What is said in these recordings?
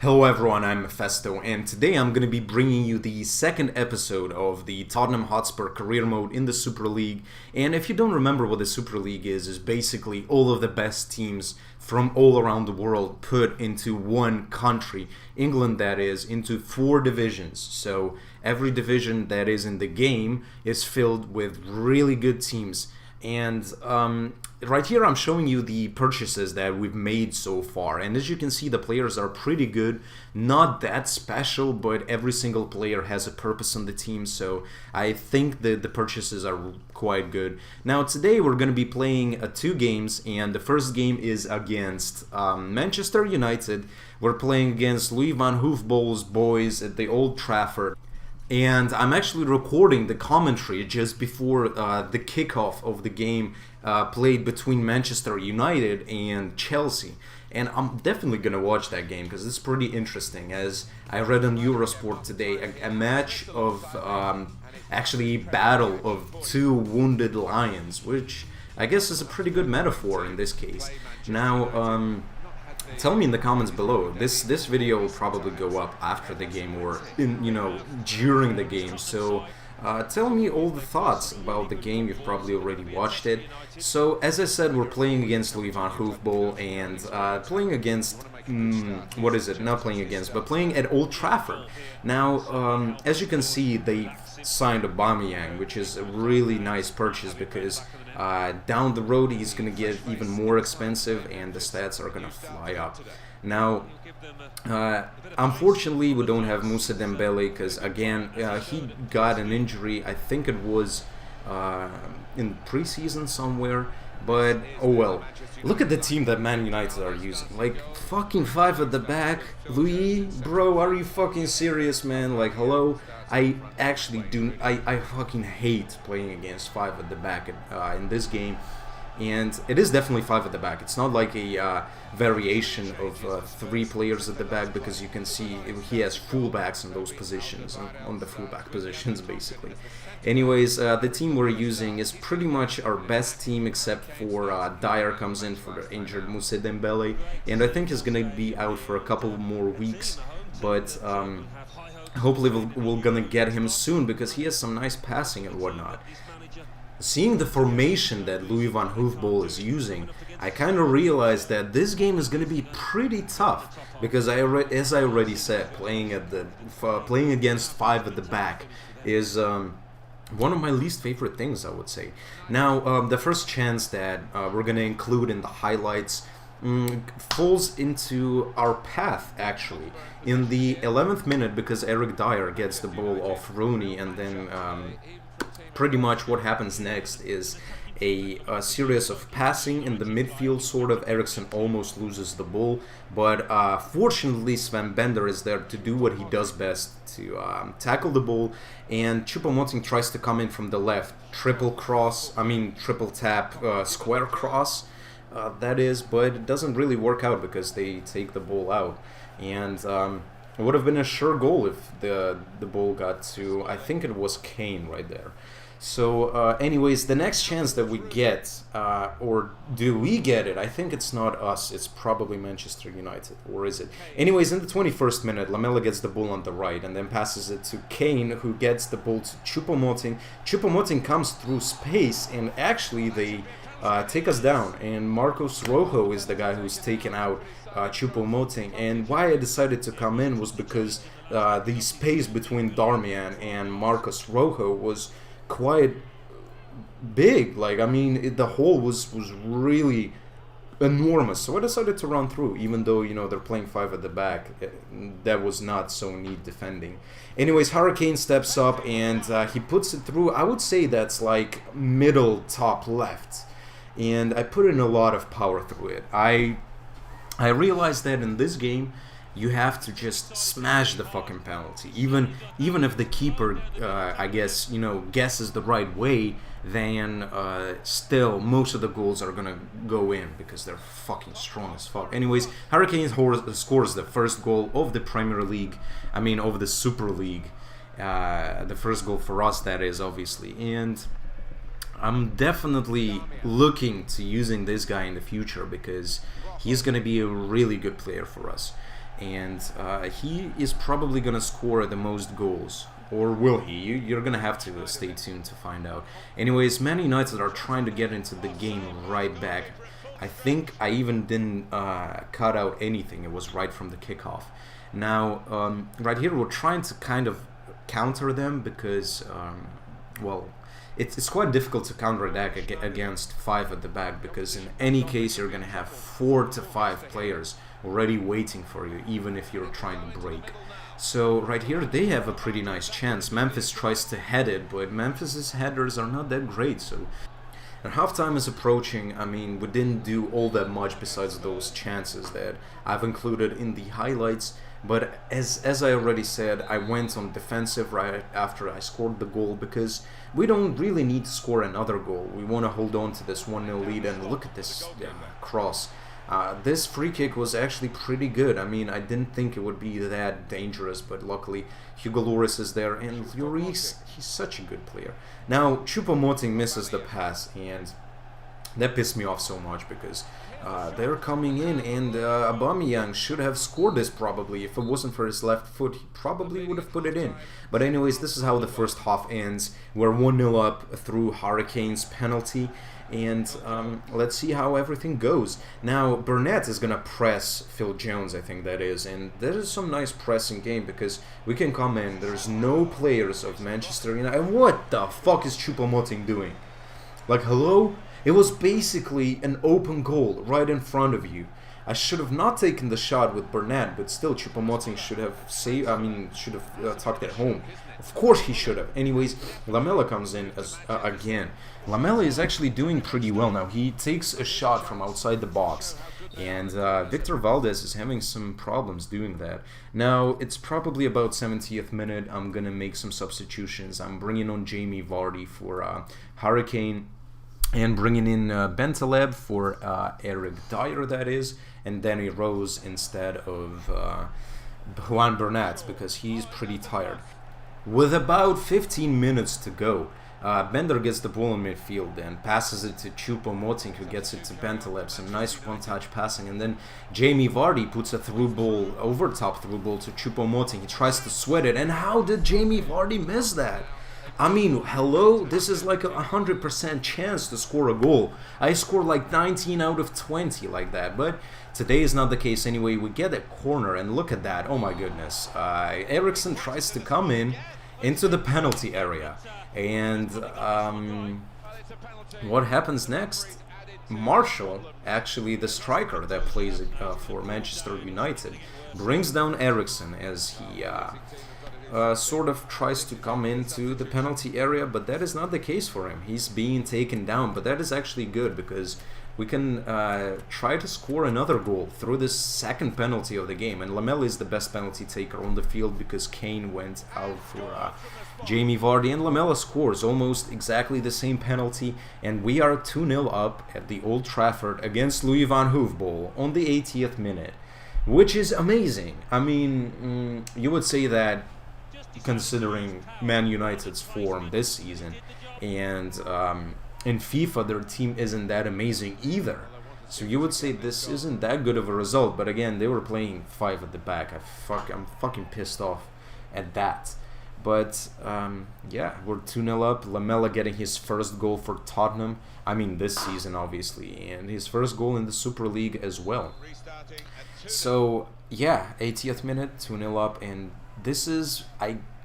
Hello everyone, I'm Mephisto, and today I'm going to be bringing you the second episode of the Tottenham Hotspur career mode in the Super League. And if you don't remember what the Super League is basically all of the best teams from all around the world put into one country, England that is, into 4 divisions. So every division that is in the game is filled with really good teams. And right here I'm showing you the purchases that we've made so far, and as you can see the players are pretty good, not that special, but every single player has a purpose on the team, so I think the purchases are quite good. Now today we're going to be playing 2 games, and the first game is against Manchester United. We're playing against Louis Van Hoofball's boys at the Old Trafford. And I'm actually recording the commentary just before the kickoff of the game played between Manchester United and Chelsea. And I'm definitely going to watch that game because it's pretty interesting. As I read on Eurosport today, a match of actually a battle of 2 wounded lions, which I guess is a pretty good metaphor in this case. Now, tell me in the comments below. This video will probably go up after the game or during the game. So tell me all the thoughts about the game. You've probably already watched it. So as I said, we're playing against Louis Van Hoofball and playing against not playing against, but playing at Old Trafford. Now, as you can see, they signed Aubameyang, which is a really nice purchase because down the road he's going to get even more expensive and the stats are going to fly up. Now, unfortunately we don't have Moussa Dembele because again he got an injury. I think it was in preseason somewhere, but oh well. Look at the team that Man United are using. Like, fucking 5 at the back. Louis, bro, are you fucking serious, man? Like, hello? I actually do. I fucking hate playing against 5 at the back in this game. And it is definitely 5 at the back. It's not like a variation of 3 players at the back, because you can see he has fullbacks in those positions, on the fullback positions basically. Anyways, the team we're using is pretty much our best team except for Dyer comes in for the injured Moussa Dembele, and I think he's going to be out for a couple more weeks, but hopefully we're going to get him soon because he has some nice passing and whatnot. Seeing the formation that Louis Van Hoofball is using, I kind of realized that this game is going to be pretty tough because as I already said, playing against 5 at the back is one of my least favorite things, I would say. Now, the first chance that we're going to include in the highlights falls into our path actually in the 11th minute because Eric Dyer gets the ball off Rooney, and then pretty much what happens next is a series of passing in the midfield, sort of. Eriksson almost loses the ball, but fortunately Sven Bender is there to do what he does best, to tackle the ball, and Choupo-Moting tries to come in from the left, triple tap, square cross, that is, but it doesn't really work out because they take the ball out, and it would have been a sure goal if the ball got to, I think it was Kane right there. So anyways, the next chance that we get, or do we get it? I think it's not us, it's probably Manchester United, or is it? Anyways, in the 21st minute, Lamela gets the ball on the right and then passes it to Kane, who gets the ball to Choupo-Moting. Choupo-Moting comes through space, and actually they take us down, and Marcos Rojo is the guy who's taken out Choupo-Moting. And why I decided to come in was because the space between Darmian and Marcos Rojo was quite big. Like, I mean, the hole was really enormous, so I decided to run through, even though, you know, they're playing 5 at the back. That was not so neat defending. Anyways, Hurricane steps up and he puts it through. I would say that's like middle top left, and I put in a lot of power through it. I realized that in this game you have to just smash the fucking penalty, even if the keeper I guess, you know, guesses the right way, then still most of the goals are gonna go in because they're fucking strong as fuck. Anyways, Hurricane scores the first goal of the Premier League, I mean of the Super League, the first goal for us, that is, obviously, and I'm definitely looking to using this guy in the future because he's gonna be a really good player for us. and he is probably gonna score the most goals. Or will he? You're gonna have to stay tuned to find out. Anyways, Man United are trying to get into the game right back. I think I even didn't cut out anything. It was right from the kickoff. Now, right here, we're trying to kind of counter them because, well, it's quite difficult to counterattack against 5 at the back, because in any case, you're going to have 4 to 5 players already waiting for you, even if you're trying to break. So right here, they have a pretty nice chance. Memphis tries to head it, but Memphis's headers are not that great, so... And halftime is approaching. I mean, we didn't do all that much besides those chances that I've included in the highlights. But as I already said, I went on defensive right after I scored the goal, because we don't really need to score another goal. We want to hold on to this 1-0 lead, and look at this cross. This free kick was actually pretty good. I mean, I didn't think it would be that dangerous, but luckily Hugo Lloris is there, and Lloris, he's such a good player. Now, Choupo-Moting misses the pass, and that pissed me off so much, because they're coming in, and Aubameyang should have scored this probably. If it wasn't for his left foot, he probably would have put it in. But anyways, this is how the first half ends. We're 1-0 up through Hurricanes penalty. And let's see how everything goes. Now, Burnett is going to press Phil Jones, I think that is. And that is some nice pressing game, because we can come in. There's no players of Manchester United. And what the fuck is Choupo-Moting doing? Like, hello? It was basically an open goal right in front of you. I should have not taken the shot with Burnett, but still Choupo-Moting should have should have tucked it home. Of course he should have. Anyways, Lamela comes in as again. Lamela is actually doing pretty well now. He takes a shot from outside the box, and Victor Valdez is having some problems doing that. Now, it's probably about 70th minute. I'm gonna make some substitutions. I'm bringing on Jamie Vardy for Hurricane, and bringing in Bentaleb for Eric Dyer, that is, and Danny Rose instead of Juan Burnett, because he's pretty tired. With about 15 minutes to go, Bender gets the ball in midfield and passes it to Choupo-Moting, who gets it to Bentaleb. Some nice one-touch passing, and then Jamie Vardy puts a through ball, over-top through ball to Choupo-Moting. He tries to sweat it, and how did Jamie Vardy miss that? I mean, hello? This is like a 100% chance to score a goal. I scored like 19 out of 20 like that, but today is not the case anyway. We get a corner, and look at that. Oh my goodness. Eriksson tries to come into the penalty area, and what happens next? Marshall, actually the striker that plays for Manchester United, brings down Eriksson as he sort of tries to come into the penalty area, but that is not the case for him. He's being taken down, but that is actually good, because we can try to score another goal through this second penalty of the game. And Lamela is the best penalty taker on the field, because Kane went out for Jamie Vardy, and Lamela scores almost exactly the same penalty, and we are 2-0 up at the Old Trafford against Louis Van Hoofball on the 80th minute, which is amazing. I mean, you would say that, considering Man United's form this season, and in FIFA their team isn't that amazing either, so you would say this isn't that good of a result. But again, they were playing 5 at the back. I'm fucking pissed off at that. But yeah, we're 2-0 up. Lamela getting his first goal for Tottenham, I mean this season obviously, and his first goal in the Super League as well. So yeah, 80th minute, 2-0 up, and this is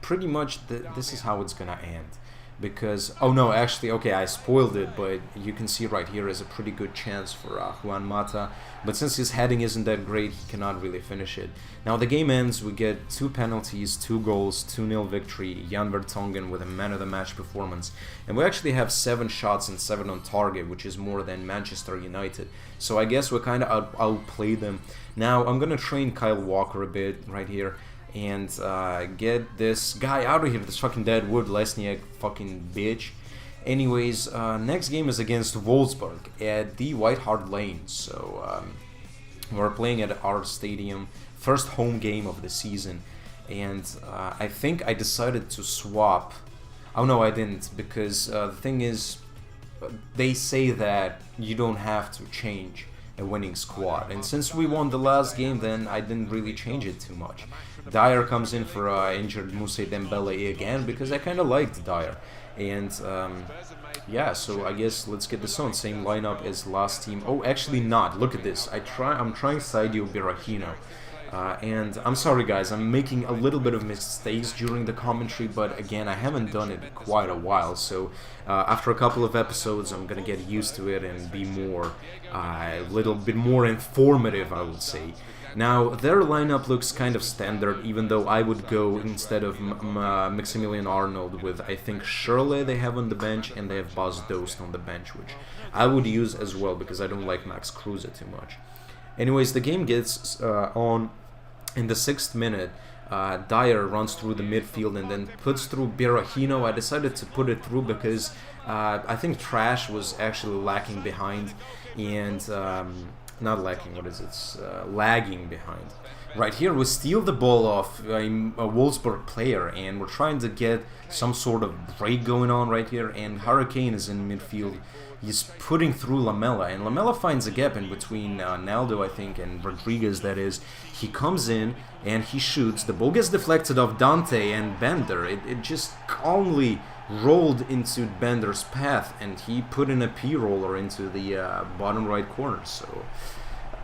this is how it's gonna end, because oh no, actually, okay, I spoiled it, but you can see right here is a pretty good chance for Juan Mata, but since his heading isn't that great, he cannot really finish it. Now the game ends, we get 2 penalties, 2 goals, 2-0 victory, Jan Vertonghen with a man of the match performance, and we actually have 7 shots and 7 on target, which is more than Manchester United, so I guess we kind of outplayed them. Now I'm gonna train Kyle Walker a bit right here, and get this guy out of here, this fucking Deadwood Lesniak fucking bitch. Anyways, next game is against Wolfsburg at the White Hart Lane, so we're playing at our stadium, first home game of the season, and I think I decided to swap. Oh no, I didn't, because the thing is, they say that you don't have to change a winning squad. And since we won the last game, then I didn't really change it too much. Dyer comes in for injured Moussa Dembele again, because I kind of liked Dyer. And yeah, so I guess let's get this on. Same lineup as last team. Oh, actually not. Look at this. I'm trying Sadio Birahino. And I'm sorry guys, I'm making a little bit of mistakes during the commentary, but again, I haven't done it in quite a while, so after a couple of episodes I'm gonna get used to it and be a little bit more informative, I would say. Now, their lineup looks kind of standard, even though I would go, instead of Maximilian Arnold, with, I think, Schürrle they have on the bench, and they have Bas Dost on the bench, which I would use as well, because I don't like Max Kruse too much. Anyways, the game gets on. In the 6th minute, Dyer runs through the midfield and then puts through Birahino. I decided to put it through because I think Trash was actually lacking behind, and not lacking, what is it? Lagging behind. Right here, we steal the ball off a Wolfsburg player, and we're trying to get some sort of break going on right here, and Hurricane is in midfield. He's putting through Lamela, and Lamela finds a gap in between Naldo, I think, and Rodriguez, that is. He comes in, and he shoots. The ball gets deflected off Dante and Bender. It just calmly rolled into Bender's path, and he put in a P-roller into the bottom right corner. So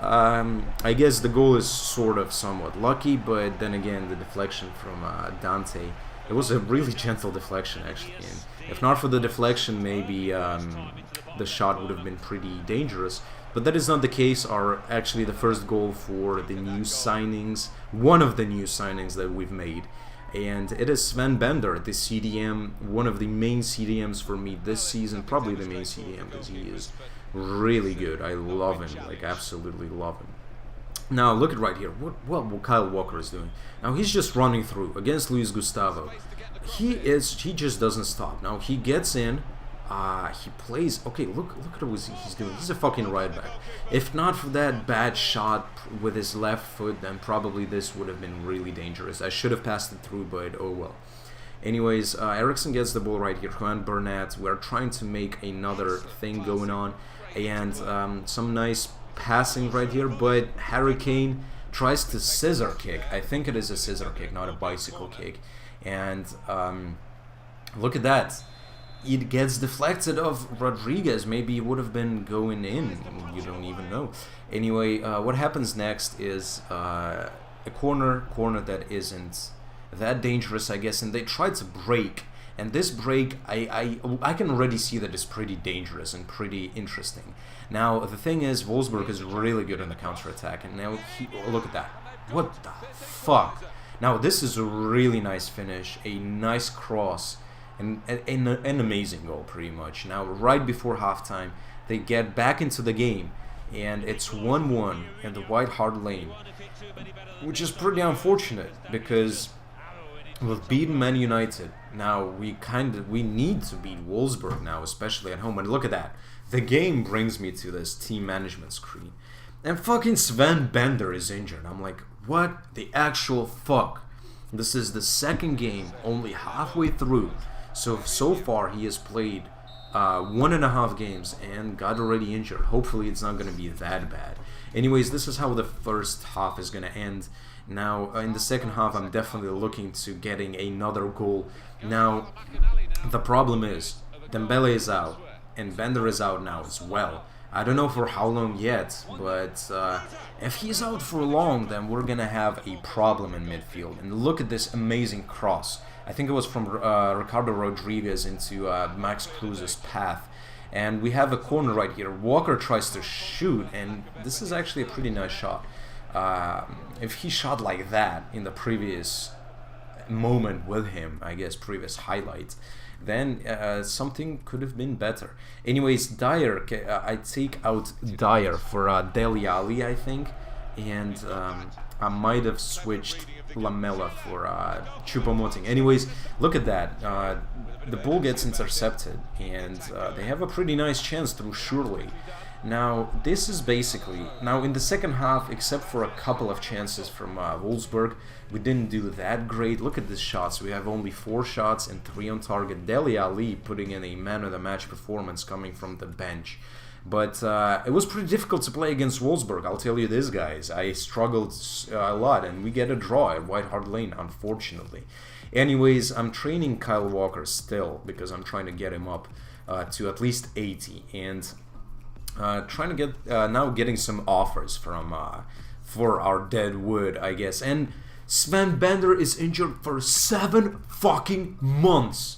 I guess the goal is sort of somewhat lucky, but then again, the deflection from Dante, it was a really gentle deflection, actually. And if not for the deflection, maybe the shot would have been pretty dangerous. But that is not the case. Actually, the first goal for the new signings, one of the new signings that we've made. And it is Sven Bender, the CDM, one of the main CDMs for me this season, probably the main CDM, because he is really good. I love him, like absolutely love him. Now look at right here, what Kyle Walker is doing. Now he's just running through against Luis Gustavo. He just doesn't stop. Now he gets in, he plays, okay, look at what he's doing. He's a fucking right back. If not for that bad shot with his left foot, then probably this would have been really dangerous. I should have passed it through, but oh well. Anyways, Eriksson gets the ball right here. Juan Bernat, we're trying to make another thing going on, and some nice passing right here, but Harry Kane tries to scissor kick. I think it is a scissor kick, not a bicycle kick. And look at that. It gets deflected off Rodriguez. Maybe it would have been going in. You don't even know. Anyway, what happens next is a corner that isn't that dangerous, I guess, and they try to break. And this break, I can already see that it's pretty dangerous and pretty interesting. Now, the thing is, Wolfsburg is really good on the counter-attack, and now, look at that. What the fuck? Now, this is a really nice finish, a nice cross, and an amazing goal, pretty much. Now, right before halftime, they get back into the game, and it's 1-1 in the White Hart Lane, which is pretty unfortunate, because we've beaten Man United. Now, we need to beat Wolfsburg now, especially at home. And look at that. The game brings me to this team management screen. And fucking Sven Bender is injured. I'm like, what the actual fuck? This is the second game, only halfway through. So far, he has played 1.5 games and got already injured. Hopefully, it's not going to be that bad. Anyways, this is how the first half is going to end. Now, in the second half, I'm definitely looking to getting another goal. Now, the problem is, Dembele is out, and Bender is out now as well. I don't know for how long yet, but if he's out for long, then we're going to have a problem in midfield. And look at this amazing cross. I think it was from Ricardo Rodriguez into Max Kruse's path. And we have a corner right here. Walker tries to shoot, and this is actually a pretty nice shot. If he shot like that in the previous moment with him, I guess previous highlights, then something could have been better. Anyways, Dyer, I take out Dyer for Dele Alli, I think, and I might have switched Lamela for Choupo-Moting. Anyways, look at that. The ball gets intercepted, and they have a pretty nice chance through Schürrle. Now, this is basically... Now, in the second half, except for a couple of chances from Wolfsburg, we didn't do that great. Look at these shots. We have only 4 shots and 3 on target. Dele Alli putting in a man-of-the-match performance coming from the bench. But it was pretty difficult to play against Wolfsburg, I'll tell you this, guys. I struggled a lot, and we get a draw at White Hart Lane, unfortunately. Anyways, I'm training Kyle Walker still, because I'm trying to get him up to at least 80, and trying to get now getting some offers from for our dead wood, I guess. And Sven Bender is injured for 7 fucking months.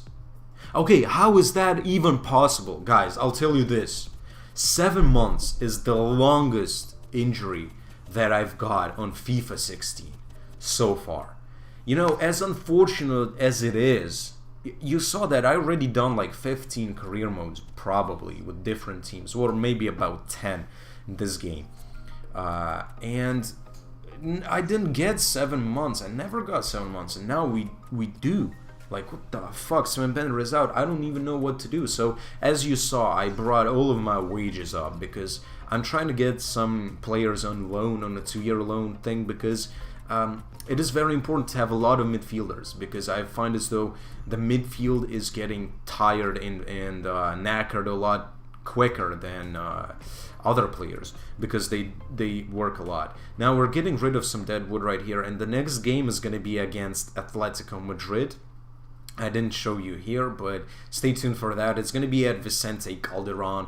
Okay, how is that even possible? Guys, I'll tell you this. 7 months is the longest injury that I've got on FIFA 16 so far. You know, as unfortunate as it is, you saw that I already done like 15 career modes probably with different teams, or maybe about 10 in this game. And I didn't get 7 months. I never got 7 months, and now we do. Like, what the fuck? Sven Bender is out. I don't even know what to do. So, as you saw, I brought all of my wages up because I'm trying to get some players on loan, on a 2-year loan thing, because it is very important to have a lot of midfielders, because I find as though the midfield is getting tired and knackered a lot quicker than other players, because they work a lot. Now we're getting rid of some dead wood right here, and the next game is going to be against Atletico Madrid. I didn't show you here, but stay tuned for that. It's going to be at Vicente Calderon.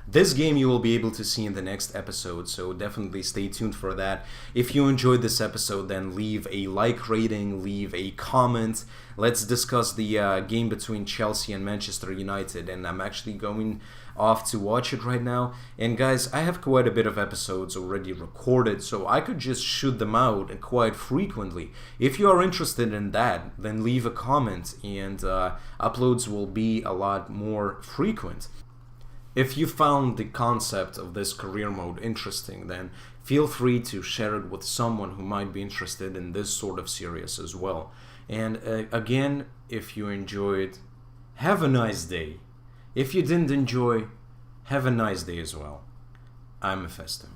This game you will be able to see in the next episode, so definitely stay tuned for that. If you enjoyed this episode, then leave a like rating, leave a comment. Let's discuss the game between Chelsea and Manchester United, and I'm actually going off to watch it right now. And guys, I have quite a bit of episodes already recorded, so I could just shoot them out quite frequently. If you are interested in that, then leave a comment, and uploads will be a lot more frequent. If you found the concept of this career mode interesting, then feel free to share it with someone who might be interested in this sort of series as well. And again, if you enjoyed, have a nice day. If you didn't enjoy, have a nice day as well. I'm Mephisto.